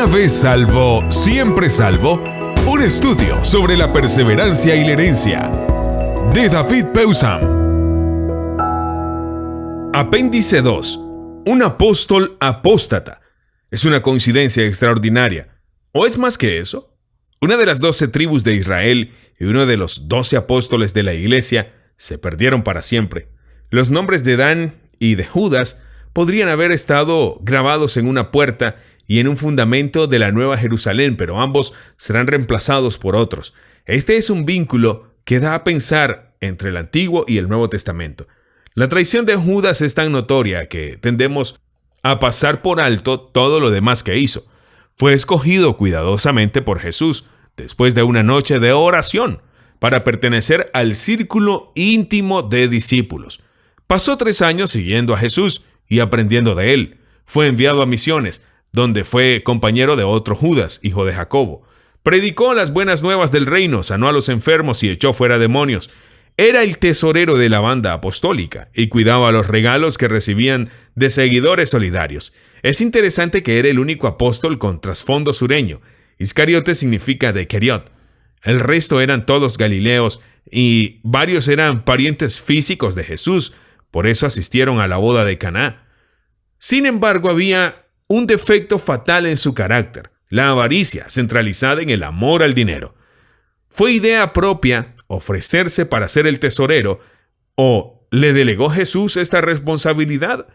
Una vez salvo, siempre salvo. Un estudio sobre la perseverancia y la herencia. De David Pewsam. Apéndice 2. Un apóstol apóstata. ¿Es una coincidencia extraordinaria? ¿O es más que eso? Una de las 12 tribus de Israel y uno de los 12 apóstoles de la iglesia se perdieron para siempre. Los nombres de Dan y de Judas podrían haber estado grabados en una puerta y en un fundamento de la Nueva Jerusalén, pero ambos serán reemplazados por otros. Este es un vínculo que da a pensar entre el Antiguo y el Nuevo Testamento. La traición de Judas es tan notoria que tendemos a pasar por alto todo lo demás que hizo. Fue escogido cuidadosamente por Jesús después de una noche de oración para pertenecer al círculo íntimo de discípulos. Pasó 3 años siguiendo a Jesús y aprendiendo de él. Fue enviado a misiones, donde fue compañero de otro Judas, hijo de Jacobo. Predicó las buenas nuevas del reino, sanó a los enfermos y echó fuera demonios. Era el tesorero de la banda apostólica y cuidaba los regalos que recibían de seguidores solidarios. Es interesante que era el único apóstol con trasfondo sureño. Iscariote significa de Keriot. El resto eran todos galileos y varios eran parientes físicos de Jesús. Por eso asistieron a la boda de Caná. Sin embargo, había un defecto fatal en su carácter: la avaricia, centralizada en el amor al dinero. ¿Fue idea propia ofrecerse para ser el tesorero o le delegó Jesús esta responsabilidad?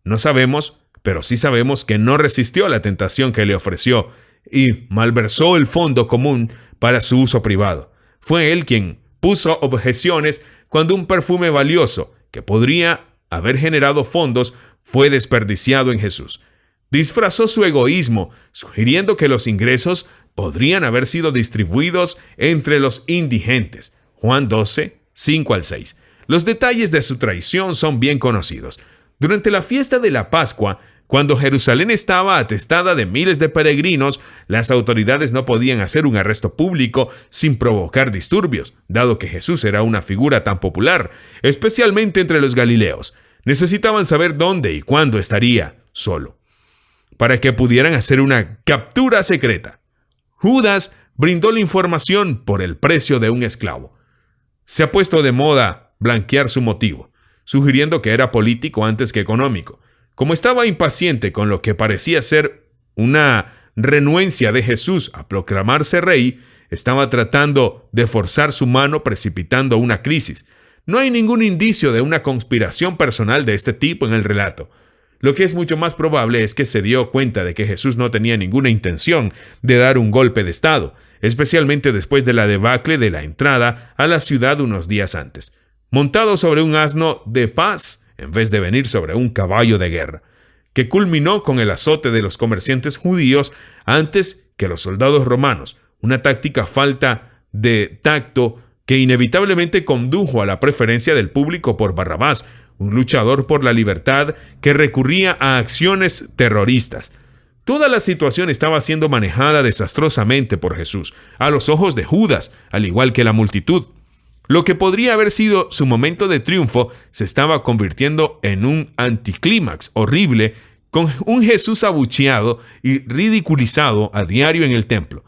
No sabemos, pero sí sabemos que no resistió a la tentación que le ofreció y malversó el fondo común para su uso privado. Fue él quien puso objeciones cuando un perfume valioso que podría haber generado fondos fue desperdiciado en Jesús. Disfrazó su egoísmo, sugiriendo que los ingresos podrían haber sido distribuidos entre los indigentes. Juan 12, 5 al 6. Los detalles de su traición son bien conocidos. Durante la fiesta de la Pascua, cuando Jerusalén estaba atestada de miles de peregrinos, las autoridades no podían hacer un arresto público sin provocar disturbios, dado que Jesús era una figura tan popular, especialmente entre los galileos. Necesitaban saber dónde y cuándo estaría solo, para que pudieran hacer una captura secreta. Judas brindó la información por el precio de un esclavo. Se ha puesto de moda blanquear su motivo, sugiriendo que era político antes que económico. Como estaba impaciente con lo que parecía ser una renuencia de Jesús a proclamarse rey, estaba tratando de forzar su mano, precipitando una crisis. No hay ningún indicio de una conspiración personal de este tipo en el relato. Lo que es mucho más probable es que se dio cuenta de que Jesús no tenía ninguna intención de dar un golpe de estado, especialmente después de la debacle de la entrada a la ciudad unos días antes, montado sobre un asno de paz en vez de venir sobre un caballo de guerra, que culminó con el azote de los comerciantes judíos antes que los soldados romanos, una táctica falta de tacto que inevitablemente condujo a la preferencia del público por Barrabás, un luchador por la libertad que recurría a acciones terroristas. Toda la situación estaba siendo manejada desastrosamente por Jesús, a los ojos de Judas, al igual que la multitud. Lo que podría haber sido su momento de triunfo se estaba convirtiendo en un anticlímax horrible, con un Jesús abucheado y ridiculizado a diario en el templo.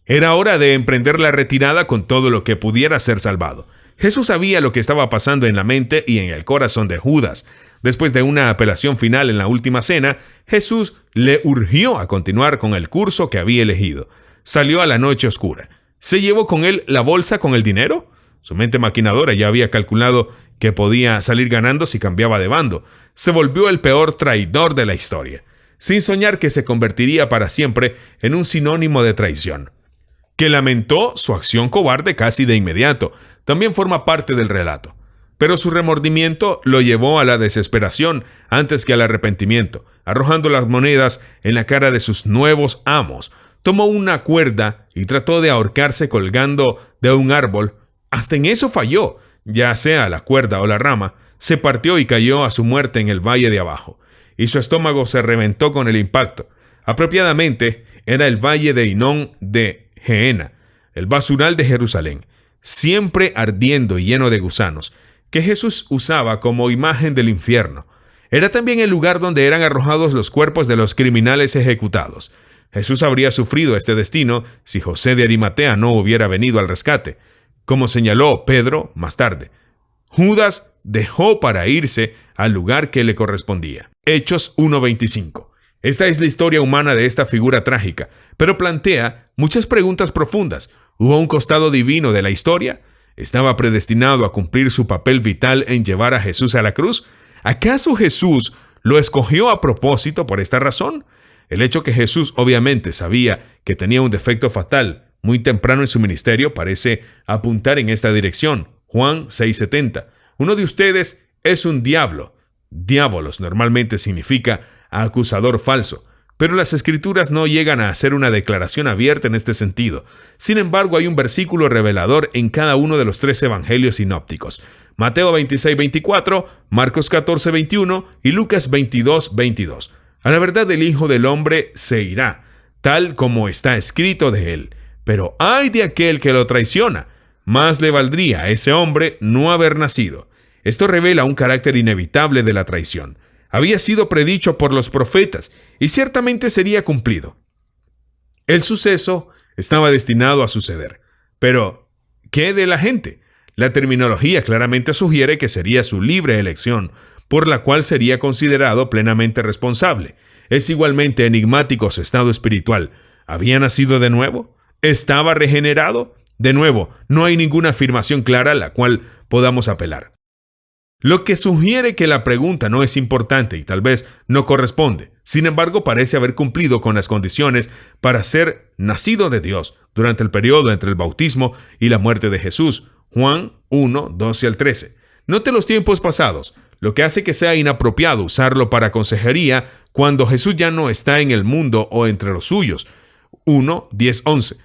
Era hora de emprender la retirada con todo lo que pudiera ser salvado. Jesús sabía lo que estaba pasando en la mente y en el corazón de Judas. Después de una apelación final en la última cena, Jesús le urgió a continuar con el curso que había elegido. Salió a la noche oscura. ¿Se llevó con él la bolsa con el dinero? Su mente maquinadora ya había calculado que podía salir ganando si cambiaba de bando. Se volvió el peor traidor de la historia, sin soñar que se convertiría para siempre en un sinónimo de traición. Que lamentó su acción cobarde casi de inmediato, también forma parte del relato. Pero su remordimiento lo llevó a la desesperación antes que al arrepentimiento. Arrojando las monedas en la cara de sus nuevos amos, tomó una cuerda y trató de ahorcarse colgando de un árbol. Hasta en eso falló, ya sea la cuerda o la rama, se partió y cayó a su muerte en el valle de abajo, y su estómago se reventó con el impacto. Apropiadamente, era el valle de Hinón de Gehenna, el basural de Jerusalén, siempre ardiendo y lleno de gusanos, que Jesús usaba como imagen del infierno. Era también el lugar donde eran arrojados los cuerpos de los criminales ejecutados. Jesús habría sufrido este destino si José de Arimatea no hubiera venido al rescate. Como señaló Pedro más tarde, Judas dejó para irse al lugar que le correspondía. Hechos 1:25. Esta es la historia humana de esta figura trágica, pero plantea muchas preguntas profundas. ¿Hubo un costado divino de la historia? ¿Estaba predestinado a cumplir su papel vital en llevar a Jesús a la cruz? ¿Acaso Jesús lo escogió a propósito por esta razón? El hecho que Jesús obviamente sabía que tenía un defecto fatal muy temprano en su ministerio parece apuntar en esta dirección. Juan 6:70. Uno de ustedes es un diablo. Diabolos normalmente significa acusador falso, pero las Escrituras no llegan a hacer una declaración abierta en este sentido. Sin embargo, hay un versículo revelador en cada uno de los 3 evangelios sinópticos. Mateo 26:24, Marcos 14:21 y Lucas 22:22. A la verdad, el Hijo del Hombre se irá, tal como está escrito de él. Pero ay de aquel que lo traiciona. Más le valdría a ese hombre no haber nacido. Esto revela un carácter inevitable de la traición. Había sido predicho por los profetas y ciertamente sería cumplido. El suceso estaba destinado a suceder. Pero, ¿qué de la gente? La terminología claramente sugiere que sería su libre elección, por la cual sería considerado plenamente responsable. Es igualmente enigmático su estado espiritual. ¿Había nacido de nuevo? ¿Estaba regenerado? De nuevo, no hay ninguna afirmación clara a la cual podamos apelar. Lo que sugiere que la pregunta no es importante y tal vez no corresponde. Sin embargo, parece haber cumplido con las condiciones para ser nacido de Dios durante el periodo entre el bautismo y la muerte de Jesús. Juan 1:12-13. Note los tiempos pasados, lo que hace que sea inapropiado usarlo para consejería cuando Jesús ya no está en el mundo o entre los suyos. 1:10-11.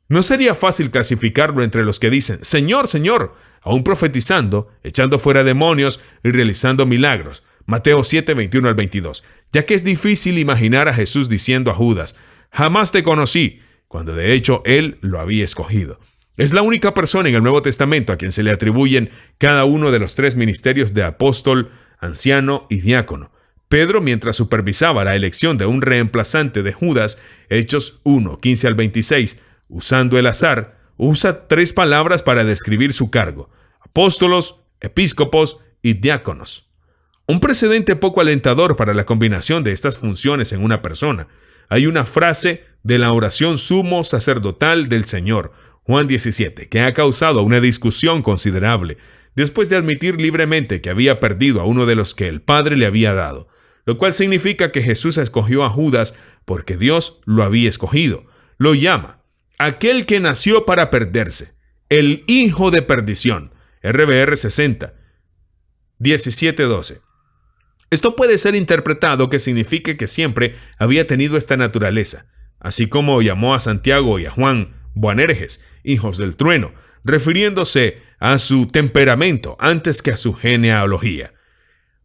No sería fácil clasificarlo entre los que dicen, Señor, Señor, aún profetizando, echando fuera demonios y realizando milagros. Mateo 7:21-22. Ya que es difícil imaginar a Jesús diciendo a Judas, jamás te conocí, cuando de hecho él lo había escogido. Es la única persona en el Nuevo Testamento a quien se le atribuyen cada uno de los 3 ministerios de apóstol, anciano y diácono. Pedro, mientras supervisaba la elección de un reemplazante de Judas, Hechos 1:15-26, usando el azar, usa 3 palabras para describir su cargo: apóstolos, episcopos y diáconos. Un precedente poco alentador para la combinación de estas funciones en una persona. Hay una frase de la oración sumo sacerdotal del Señor, Juan 17, que ha causado una discusión considerable, después de admitir libremente que había perdido a uno de los que el Padre le había dado, lo cual significa que Jesús escogió a Judas porque Dios lo había escogido. Lo llama aquel que nació para perderse, el hijo de perdición, RBR 60, 17:12. Esto puede ser interpretado que signifique que siempre había tenido esta naturaleza, así como llamó a Santiago y a Juan Boanerges, hijos del trueno, refiriéndose a su temperamento antes que a su genealogía.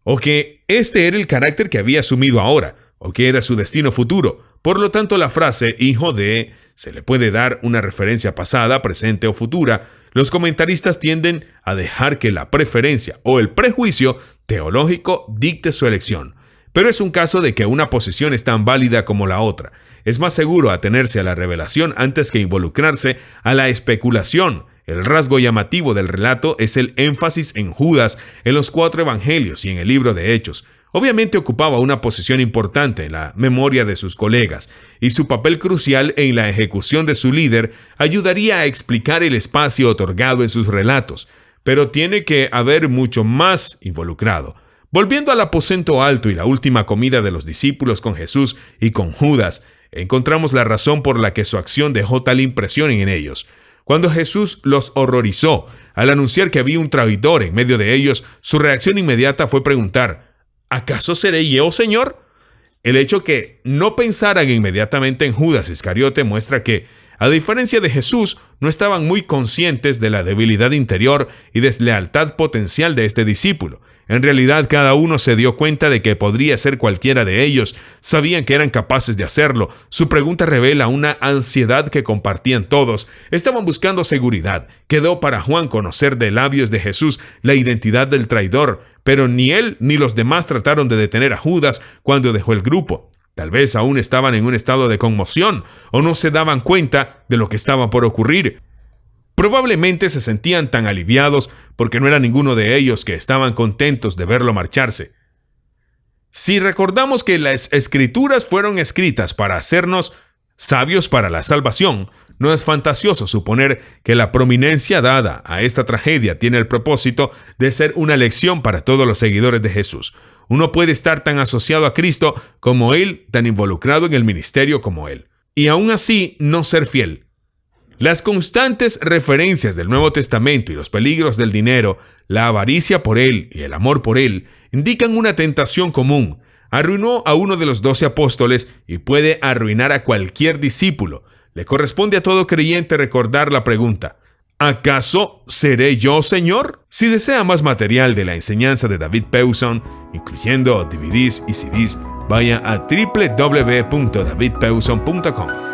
O que este era el carácter que había asumido ahora, o que era su destino futuro. Por lo tanto, la frase hijo de se le puede dar una referencia pasada, presente o futura. Los comentaristas tienden a dejar que la preferencia o el prejuicio teológico dicte su elección. Pero es un caso de que una posición es tan válida como la otra. Es más seguro atenerse a la revelación antes que involucrarse a la especulación. El rasgo llamativo del relato es el énfasis en Judas en los 4 evangelios y en el libro de Hechos. Obviamente ocupaba una posición importante en la memoria de sus colegas, y su papel crucial en la ejecución de su líder ayudaría a explicar el espacio otorgado en sus relatos, pero tiene que haber mucho más involucrado. Volviendo al aposento alto y la última comida de los discípulos con Jesús y con Judas, encontramos la razón por la que su acción dejó tal impresión en ellos. Cuando Jesús los horrorizó al anunciar que había un traidor en medio de ellos, su reacción inmediata fue preguntar, ¿acaso seré yo, Señor? El hecho que no pensaran inmediatamente en Judas Iscariote muestra que, a diferencia de Jesús, no estaban muy conscientes de la debilidad interior y deslealtad potencial de este discípulo. En realidad, cada uno se dio cuenta de que podría ser cualquiera de ellos. Sabían que eran capaces de hacerlo. Su pregunta revela una ansiedad que compartían todos. Estaban buscando seguridad. Quedó para Juan conocer de labios de Jesús la identidad del traidor, pero ni él ni los demás trataron de detener a Judas cuando dejó el grupo. Tal vez aún estaban en un estado de conmoción o no se daban cuenta de lo que estaba por ocurrir. Probablemente se sentían tan aliviados porque no era ninguno de ellos que estaban contentos de verlo marcharse. Si recordamos que las Escrituras fueron escritas para hacernos sabios para la salvación, no es fantasioso suponer que la prominencia dada a esta tragedia tiene el propósito de ser una lección para todos los seguidores de Jesús. Uno puede estar tan asociado a Cristo como Él, tan involucrado en el ministerio como Él, y aún así no ser fiel. Las constantes referencias del Nuevo Testamento y los peligros del dinero, la avaricia por él y el amor por él, indican una tentación común. Arruinó a uno de los 12 apóstoles y puede arruinar a cualquier discípulo. Le corresponde a todo creyente recordar la pregunta: ¿acaso seré yo, Señor? Si desea más material de la enseñanza de David Pewson, incluyendo DVDs y CDs, vaya a www.davidpewson.com.